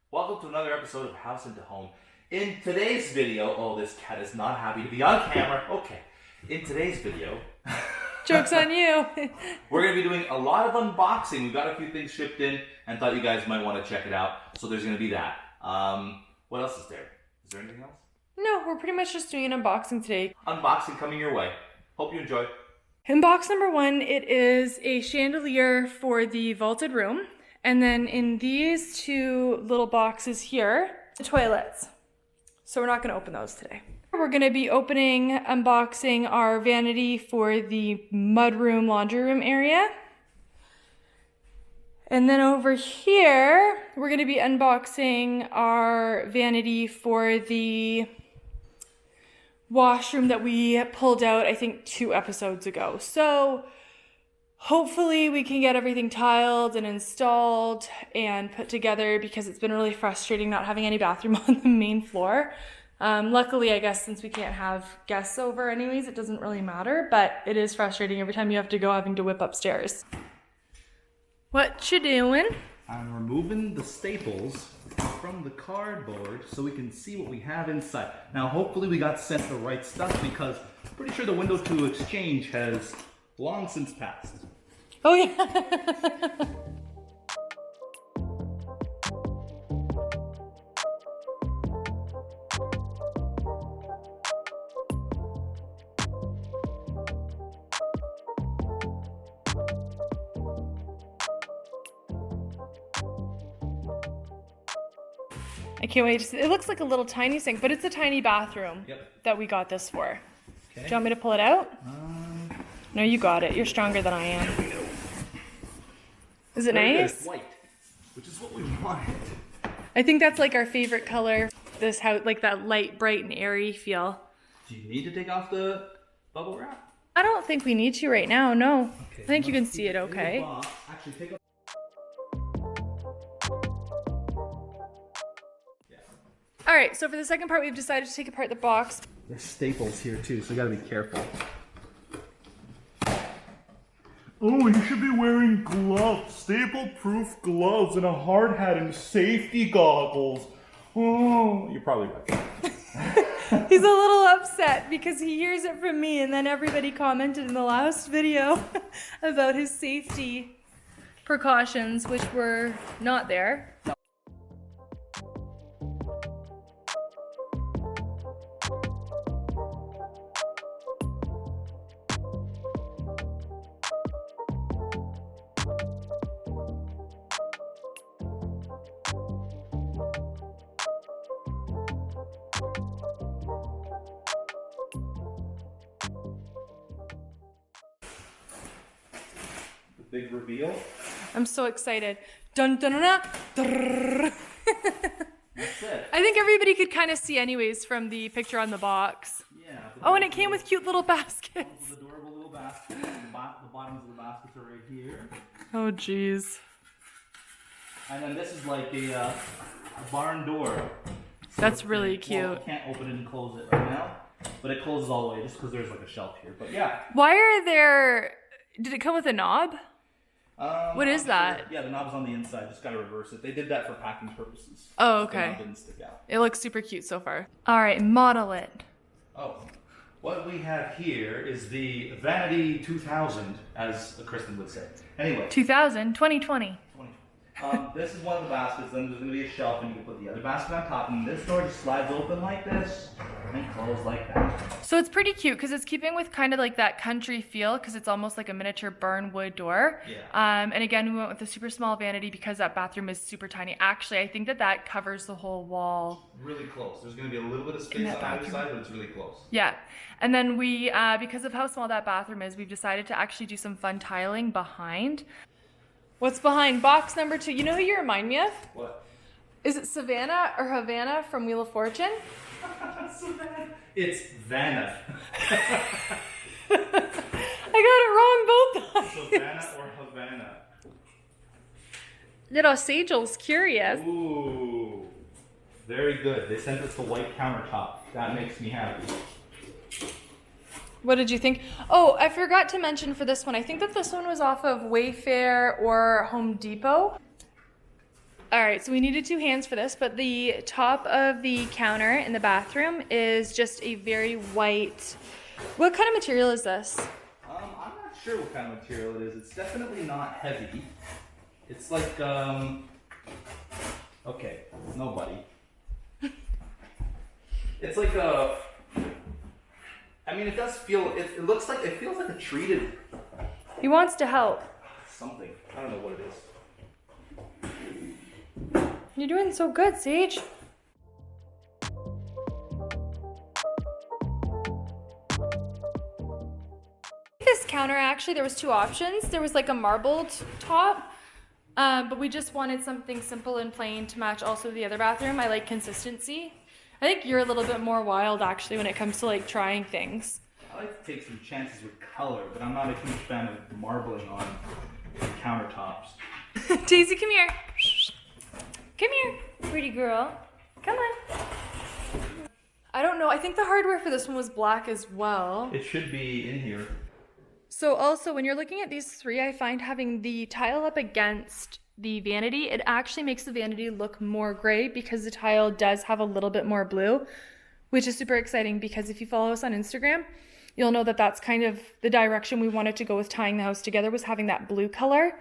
Welcome to another episode of House into Home. In today's video, oh, this cat is not happy to be on camera. Okay. In today's video, joke's on you. We're going to be doing a lot of unboxing. We've got a few things shipped in and thought you guys might want to check it out. So there's going to be that. What else is there? Is there anything else? No, we're pretty much just doing an unboxing today. Unboxing coming your way. Hope you enjoy. In box number one, it is a chandelier for the vaulted room. And then in these two little boxes here, the toilets. So we're not going to open those today. We're going to be unboxing our vanity for the mudroom, laundry room area. And then over here, we're going to be unboxing our vanity for the washroom that we pulled out, I think, 2 episodes ago. So hopefully we can get everything tiled and installed and put together because it's been really frustrating not having any bathroom on the main floor. Luckily, I guess since we can't have guests over anyways, it doesn't really matter, but it is frustrating every time you have to go having to whip upstairs. What you doing? I'm removing the staples from the cardboard so we can see what we have inside. Now, hopefully we got sent the right stuff because I'm pretty sure the window to exchange has long since passed. Oh yeah. I can't wait to see. It looks like a little tiny sink, but it's a tiny bathroom that we got this for. Okay. Do you want me to pull it out? No, you got it. You're stronger than I am. Is it nice? It's white, which is what we wanted. I think that's like our favorite color. This house, like that light, bright, and airy feel. Do you need to take off the bubble wrap? I don't think we need to right now, no. Okay, I think you can see it okay. Actually, take off. All right, so for the second part, we've decided to take apart the box. There's staples here too, so you gotta be careful. Oh, you should be wearing gloves, staple-proof gloves, and a hard hat and safety goggles. Oh, you're probably right. He's a little upset because he hears it from me, and then everybody commented in the last video about his safety precautions, which were not there. Big reveal. I'm so excited. Dun dun dun dun. That's it. I think everybody could kind of see anyways from the picture on the box. Yeah. Oh, and it came with cute little baskets. Adorable little basket. The bottoms of the baskets are right here. Oh, jeez. And then this is like a barn door. So that's really cute. Well, I can't open it and close it right now, but it closes all the way just because there's like a shelf here. But yeah. Why are there? Did it come with a knob? What is that? Sure. Yeah, the knob's on the inside. Just gotta reverse it. They did that for packing purposes. Oh, So okay. the knob didn't stick out. It looks super cute so far. All right, model it. Oh, what we have here is the Vanity 2000, as Kristen would say. Anyway. 2020. This is one of the baskets, then there's going to be a shelf and you can put the other basket on top, and this door just slides open like this and close like that. So it's pretty cute because it's keeping with kind of like that country feel because it's almost like a miniature barn wood door. Yeah. And again, we went with a super small vanity because that bathroom is super tiny. Actually, I think that covers the whole wall. Really close. There's going to be a little bit of space on either side, but it's really close. Yeah. And then we, because of how small that bathroom is, we've decided to actually do some fun tiling behind. What's behind box number 2? You know who you remind me of? What? Is it Savannah or Havana from Wheel of Fortune? Savannah. It's Vanna. I got it wrong both times. Savannah or Havana? Little Sagel's curious. Ooh. Very good. They sent us the white countertop. That makes me happy. What did you think? Oh, I forgot to mention for this one, I think that this one was off of Wayfair or Home Depot. All right, so we needed 2 hands for this, but the top of the counter in the bathroom is just a very white. What kind of material is this? I'm not sure what kind of material it is. It's definitely not heavy. It's like, okay, nobody. It's like a, I mean, it does feel, it looks like, it feels like a treated. He wants to help. Something. I don't know what it is. You're doing so good, Sage. This counter, actually, there was 2 options. There was like a marbled top, but we just wanted something simple and plain to match also the other bathroom. I like consistency. I think you're a little bit more wild, actually, when it comes to like trying things. I like to take some chances with color, but I'm not a huge fan of marbling on countertops. Daisy, come here. Come here, pretty girl. Come on. I don't know. I think the hardware for this one was black as well. It should be in here. So also, when you're looking at these 3, I find having the tile up against the vanity, it actually makes the vanity look more gray because the tile does have a little bit more blue, which is super exciting because if you follow us on Instagram, you'll know that that's kind of the direction we wanted to go with tying the house together, was having that blue color.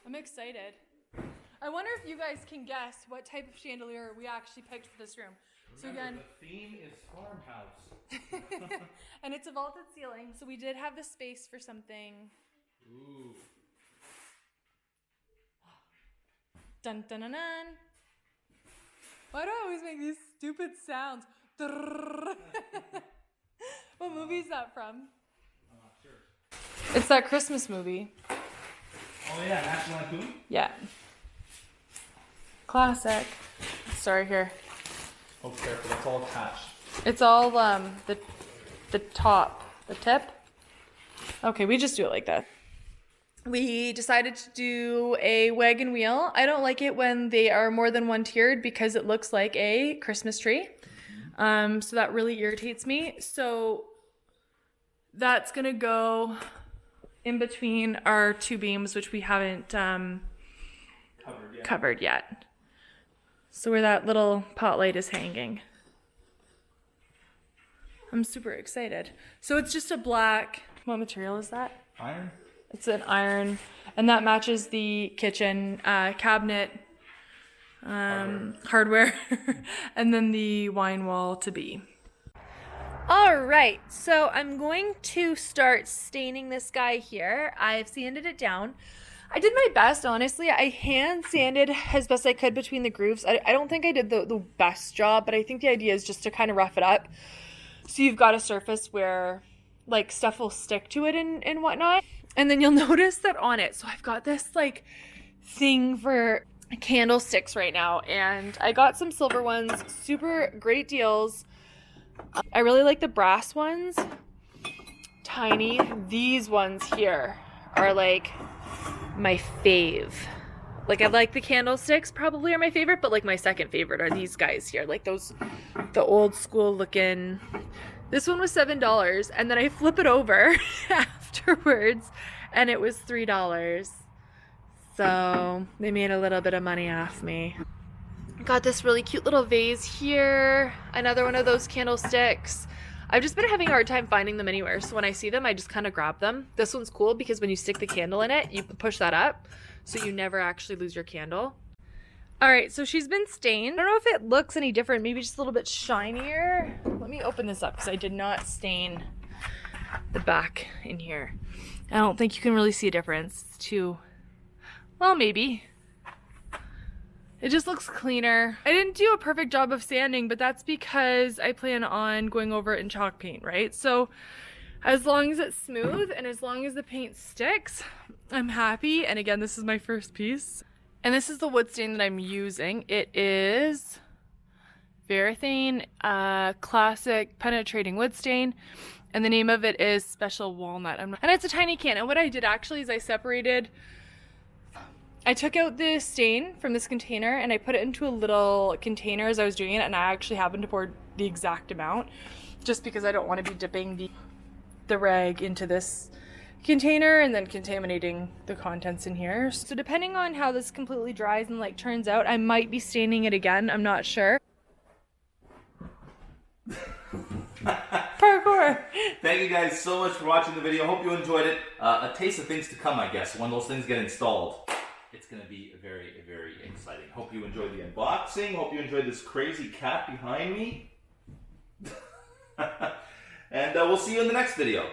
I'm excited. I wonder if you guys can guess what type of chandelier we actually picked for this room. So Remember, again, the theme is farmhouse. and it's a vaulted ceiling, so we did have the space for something. Ooh. Dun dun dun dun. Why do I always make these stupid sounds? What movie is that from? I'm not sure. It's that Christmas movie. Oh yeah, National Lampoon? Yeah. Classic. Sorry, here. Oh, careful, that's all attached. It's all the top, the tip. Okay, we just do it like that. We decided to do a wagon wheel. I don't like it when they are more than 1 tiered because it looks like a Christmas tree. So that really irritates me. So that's gonna go in between our 2 beams, which we haven't covered yet. So where that little pot light is hanging. I'm super excited. So it's just a black, what material is that? Iron? It's an iron, and that matches the kitchen cabinet hardware and then the wine wall to be. All right, so I'm going to start staining this guy here. I've sanded it down. I did my best, honestly. I hand sanded as best I could between the grooves. I don't think I did the best job, but I think the idea is just to kind of rough it up. So you've got a surface where like stuff will stick to it and whatnot. And then you'll notice that on it, so I've got this like thing for candlesticks right now, and I got some silver ones, super great deals. I really like the brass ones, tiny. These ones here are like my fave. Like I like the candlesticks probably are my favorite, but like my second favorite are these guys here, like those, the old school looking. This one was $7, and then I flip it over afterwards and it was $3. So they made a little bit of money off me. Got this really cute little vase here, another one of those candlesticks. I've just been having a hard time finding them anywhere, so when I see them I just kind of grab them. This one's cool because when you stick the candle in it, you can push that up so you never actually lose your candle. All right, so she's been stained. I don't know if it looks any different, maybe just a little bit shinier. Let me open this up because I did not stain the back in here. I don't think you can really see a difference. It's too, well, maybe. It just looks cleaner. I didn't do a perfect job of sanding, but that's because I plan on going over it in chalk paint, right? So as long as it's smooth and as long as the paint sticks, I'm happy. And again, this is my first piece. And this is the wood stain that I'm using. It is Varathane Classic Penetrating Wood Stain. And the name of it is Special Walnut. And it's a tiny can. And what I did actually is I took out the stain from this container and I put it into a little container as I was doing it. And I actually happened to pour the exact amount just because I don't want to be dipping the rag into this container and then contaminating the contents in here. So depending on how this completely dries and like turns out, I might be staining it again. I'm not sure. Parkour. Thank you guys so much for watching the video. Hope you enjoyed it. A taste of things to come, I guess. When those things get installed, it's going to be very, very exciting. Hope you enjoyed the unboxing. Hope you enjoyed this crazy cat behind me. And we'll see you in the next video.